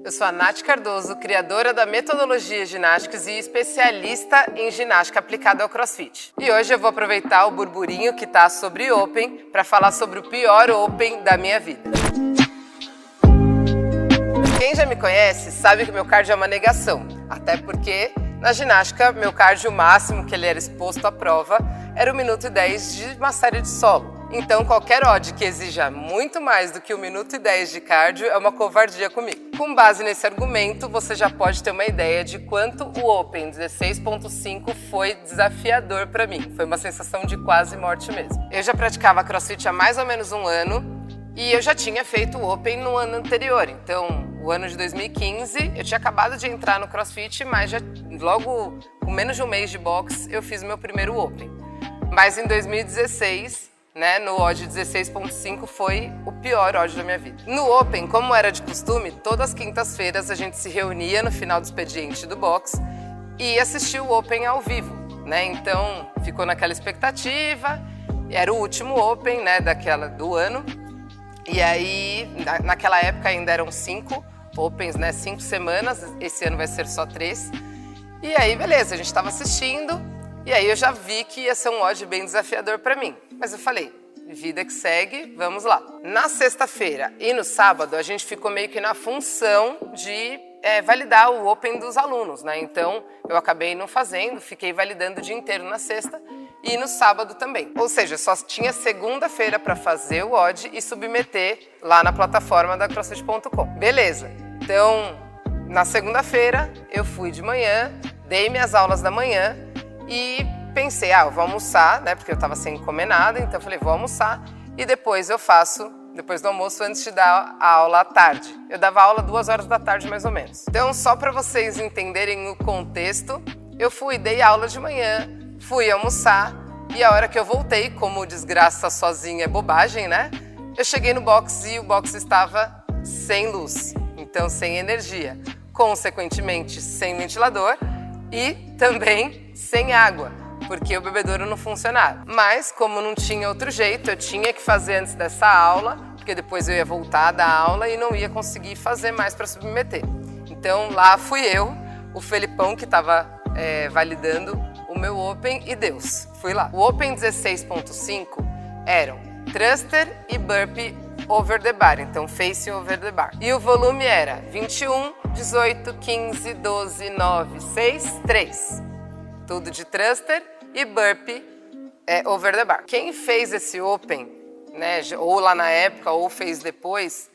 Eu sou a Nath Cardoso, criadora da Metodologia Ginásticas e especialista em ginástica aplicada ao CrossFit. E hoje eu vou aproveitar o burburinho que tá sobre Open para falar sobre o pior Open da minha vida. Quem já me conhece sabe que meu cardio é uma negação, até porque na ginástica meu cardio máximo que ele era exposto à prova era 1 minuto e 10 de uma série de solo. Então qualquer odd que exija muito mais do que 1 minuto e 10 de cardio é uma covardia comigo. Com base nesse argumento, você já pode ter uma ideia de quanto o Open 16.5 foi desafiador para mim. Foi uma sensação de quase morte mesmo. Eu já praticava CrossFit há mais ou menos 1 ano e eu já tinha feito o Open no ano anterior. Então, o ano de 2015, eu tinha acabado de entrar no CrossFit, mas logo com menos de 1 mês de boxe, eu fiz o meu primeiro Open. Mas em 2016... no odd 16.5 foi o pior odd da minha vida. No Open, como era de costume, todas as quintas-feiras a gente se reunia no final do expediente do box e assistia o Open ao vivo, Então, ficou naquela expectativa, era o último Open, do ano. E aí, naquela época ainda eram 5 Opens, 5 semanas, esse ano vai ser só 3. E aí, beleza, a gente estava assistindo. E aí eu já vi que ia ser um odd bem desafiador para mim. Mas eu falei, vida que segue, vamos lá. Na sexta-feira e no sábado, a gente ficou meio que na função de validar o Open dos alunos, Então, eu acabei não fazendo, fiquei validando o dia inteiro na sexta e no sábado também. Ou seja, só tinha segunda-feira para fazer o odd e submeter lá na plataforma da CrossFit.com. Beleza. Então, na segunda-feira, eu fui de manhã, dei minhas aulas da manhã, e pensei, eu vou almoçar, porque eu estava sem comer nada, então eu falei, vou almoçar e depois eu faço, depois do almoço, antes de dar a aula à tarde. Eu dava aula 2 horas da tarde, mais ou menos. Então, só para vocês entenderem o contexto, eu dei aula de manhã, fui almoçar e a hora que eu voltei, como desgraça sozinha é bobagem, Eu cheguei no box e o box estava sem luz, então sem energia, consequentemente sem ventilador, e também sem água, porque o bebedouro não funcionava. Mas, como não tinha outro jeito, eu tinha que fazer antes dessa aula, porque depois eu ia voltar da aula e não ia conseguir fazer mais para submeter. Então, lá fui eu, o Felipão, que estava validando o meu Open, e Deus, fui lá. O Open 16.5 eram thruster e burpee over the bar, então face over the bar. E o volume era 21, 18, 15, 12, 9, 6, 3. Tudo de thruster e burpee over the bar. Quem fez esse Open, ou lá na época ou fez depois,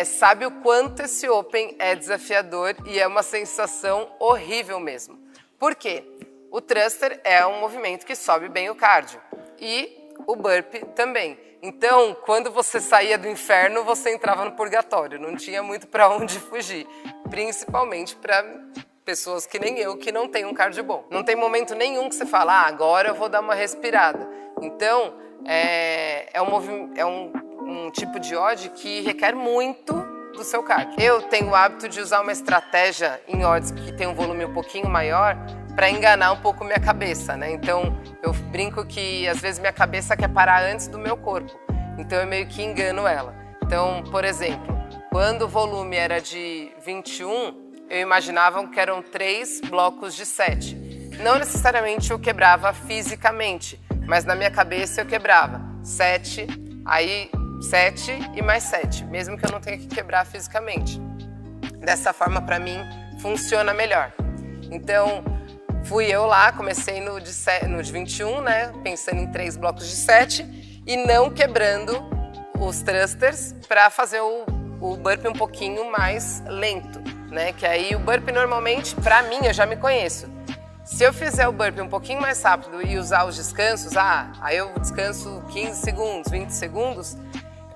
sabe o quanto esse Open é desafiador e é uma sensação horrível mesmo. Por quê? O thruster é um movimento que sobe bem o cardio e o burpee também. Então, quando você saía do inferno, você entrava no purgatório. Não tinha muito para onde fugir. Principalmente para pessoas que nem eu, que não tem um cardio bom. Não tem momento nenhum que você fala, agora eu vou dar uma respirada. Então, é um tipo de odd que requer muito do seu cardio. Eu tenho o hábito de usar uma estratégia em odds que tem um volume um pouquinho maior para enganar um pouco minha cabeça, Então, eu brinco que às vezes minha cabeça quer parar antes do meu corpo. Então, eu meio que engano ela. Então, por exemplo, quando o volume era de 21, eu imaginava que eram 3 blocos de 7. Não necessariamente eu quebrava fisicamente, mas na minha cabeça eu quebrava 7, aí 7 e mais 7, mesmo que eu não tenha que quebrar fisicamente. Dessa forma, para mim, funciona melhor. Então, fui eu lá, comecei no de 21, pensando em 3 blocos de 7 e não quebrando os thrusters para fazer o burpee um pouquinho mais lento, Que aí o burpee normalmente, para mim, eu já me conheço. Se eu fizer o burpee um pouquinho mais rápido e usar os descansos, aí eu descanso 15 segundos, 20 segundos,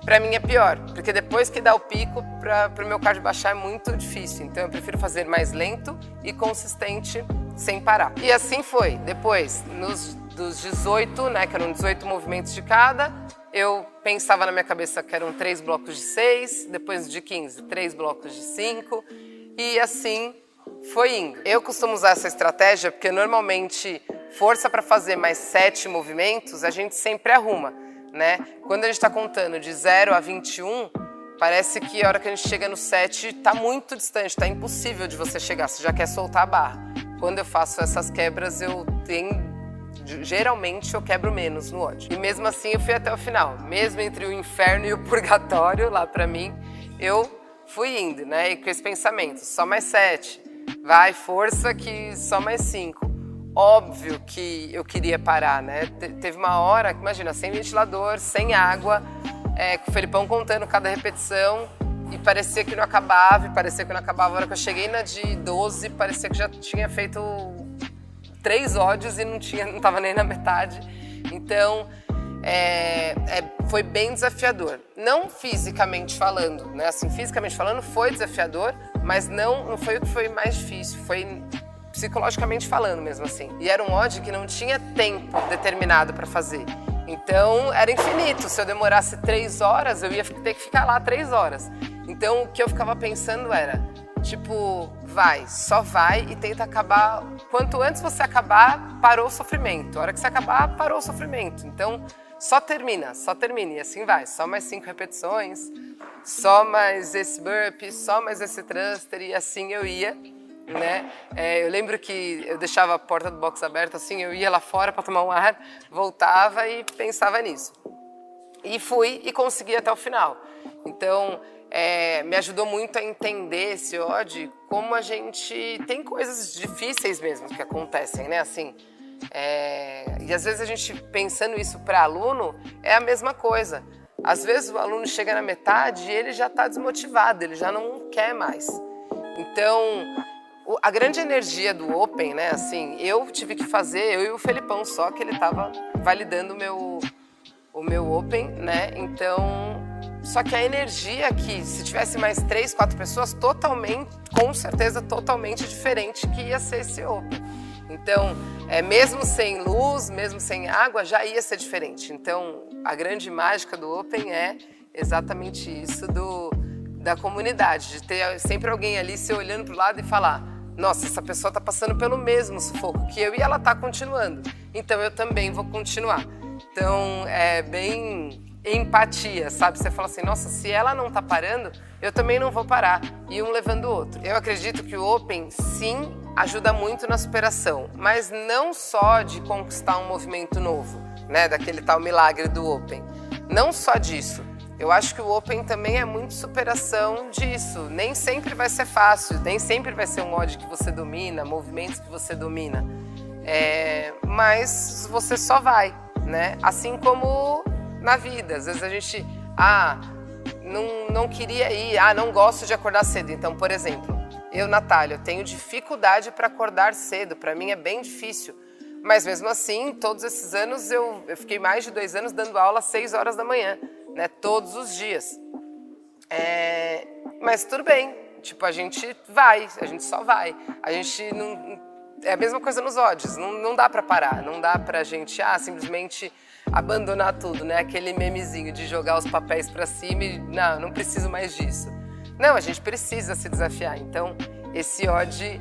para mim é pior, porque depois que dá o pico, para o meu cardio baixar é muito difícil. Então eu prefiro fazer mais lento e consistente sem parar. E assim foi. Depois, dos 18, que eram 18 movimentos de cada, eu pensava na minha cabeça que eram 3 blocos de 6, depois de 15, 3 blocos de 5, e assim foi indo. Eu costumo usar essa estratégia porque normalmente força para fazer mais 7 movimentos a gente sempre arruma, Quando a gente está contando de 0 a 21, parece que a hora que a gente chega no set tá muito distante, tá impossível de você chegar, você já quer soltar a barra. Quando eu faço essas quebras, geralmente eu quebro menos no odd. E mesmo assim eu fui até o final. Mesmo entre o inferno e o purgatório, lá pra mim, eu fui indo, né? E com esse pensamento, só mais 7. Vai, força que só mais 5. Óbvio que eu queria parar, né? Teve uma hora, imagina, sem ventilador, sem água, com o Felipão contando cada repetição. E parecia que não acabava, A hora que eu cheguei na de 12, parecia que já tinha feito 3 ódios e não estava nem na metade. Então, foi bem desafiador. Não fisicamente falando, né? Assim, fisicamente falando foi desafiador, mas não foi o que foi mais difícil, foi psicologicamente falando mesmo assim. E era um odd que não tinha tempo determinado para fazer. Então, era infinito. Se eu demorasse 3 horas, eu ia ter que ficar lá 3 horas. Então, o que eu ficava pensando era, tipo, só vai e tenta acabar. Quanto antes você acabar, parou o sofrimento. A hora que você acabar, parou o sofrimento. Então, só termina. E assim vai. Só mais 5 repetições, só mais esse burpee, só mais esse thruster. E assim eu ia, né? Eu lembro que eu deixava a porta do box aberta, assim, eu ia lá fora para tomar um ar, voltava e pensava nisso. E fui e consegui até o final. Então, me ajudou muito a entender esse odd, como a gente tem coisas difíceis mesmo que acontecem, né? Assim, e às vezes a gente pensando isso para aluno é a mesma coisa. Às vezes o aluno chega na metade e ele já está desmotivado, ele já não quer mais. Então, a grande energia do Open, né? Assim, eu tive que fazer, eu e o Felipão só, que ele estava validando o meu Open, né? Então, só que a energia aqui, se tivesse mais 3, 4 pessoas, com certeza totalmente diferente que ia ser esse Open. Então, mesmo sem luz, mesmo sem água, já ia ser diferente. Então, a grande mágica do Open é exatamente isso da comunidade, de ter sempre alguém ali se olhando para o lado e falar: nossa, essa pessoa está passando pelo mesmo sufoco que eu e ela está continuando, então eu também vou continuar. Então, é bem empatia, sabe? Você fala assim, nossa, se ela não tá parando, eu também não vou parar. E um levando o outro. Eu acredito que o Open, sim, ajuda muito na superação, mas não só de conquistar um movimento novo, né? Daquele tal milagre do Open. Não só disso. Eu acho que o Open também é muito superação disso. Nem sempre vai ser fácil, nem sempre vai ser um odd que você domina, movimentos que você domina. Mas você só vai, né? Assim como na vida. Às vezes a gente, não queria ir, não gosto de acordar cedo. Então, por exemplo, eu, Natália, eu tenho dificuldade para acordar cedo. Para mim é bem difícil. Mas mesmo assim, todos esses anos, eu fiquei mais de 2 anos dando aula às 6 horas da manhã, né? Todos os dias. Mas tudo bem. Tipo, a gente só vai. A gente não... É a mesma coisa nos odds, não dá pra parar, não dá pra gente simplesmente abandonar tudo, né? Aquele memezinho de jogar os papéis pra cima e não preciso mais disso. Não, a gente precisa se desafiar. Então, esse odd,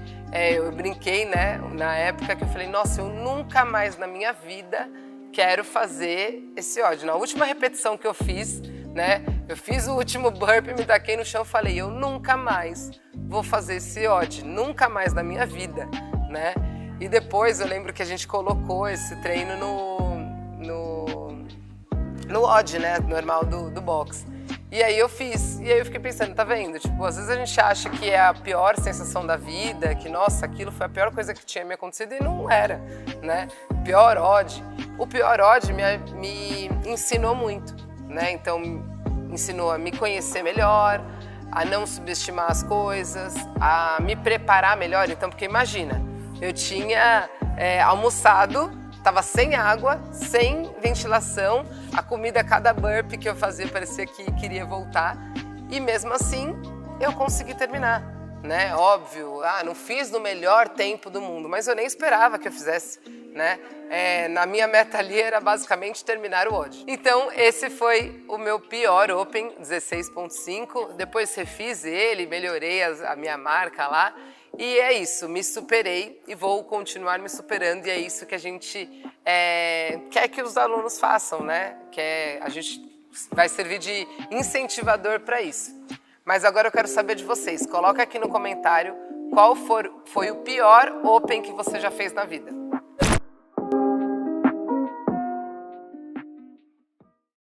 eu brinquei, né? Na época que eu falei, nossa, eu nunca mais na minha vida quero fazer esse odd. Na última repetição que eu fiz, né? Eu fiz o último burpee, me taquei no chão e falei, eu nunca mais vou fazer esse odd, nunca mais na minha vida. Né? E depois eu lembro que a gente colocou esse treino no odd, né? Normal do box. E aí eu fiz, e aí eu fiquei pensando, tá vendo? Tipo, às vezes a gente acha que é a pior sensação da vida, que nossa, aquilo foi a pior coisa que tinha me acontecido, e não era, né? O pior odd me ensinou muito, né? Então, ensinou a me conhecer melhor, a não subestimar as coisas, a me preparar melhor. Então, porque imagina, eu tinha almoçado, estava sem água, sem ventilação, a comida, cada burpee que eu fazia parecia que queria voltar, e mesmo assim eu consegui terminar, né? Óbvio, não fiz no melhor tempo do mundo, mas eu nem esperava que eu fizesse, né? Na minha meta ali era basicamente terminar o odd. Então esse foi o meu pior Open, 16.5, depois refiz ele, melhorei a minha marca lá, e é isso, me superei e vou continuar me superando, e é isso que a gente quer que os alunos façam, né? A gente vai servir de incentivador para isso. Mas agora eu quero saber de vocês. Coloca aqui no comentário qual foi o pior Open que você já fez na vida.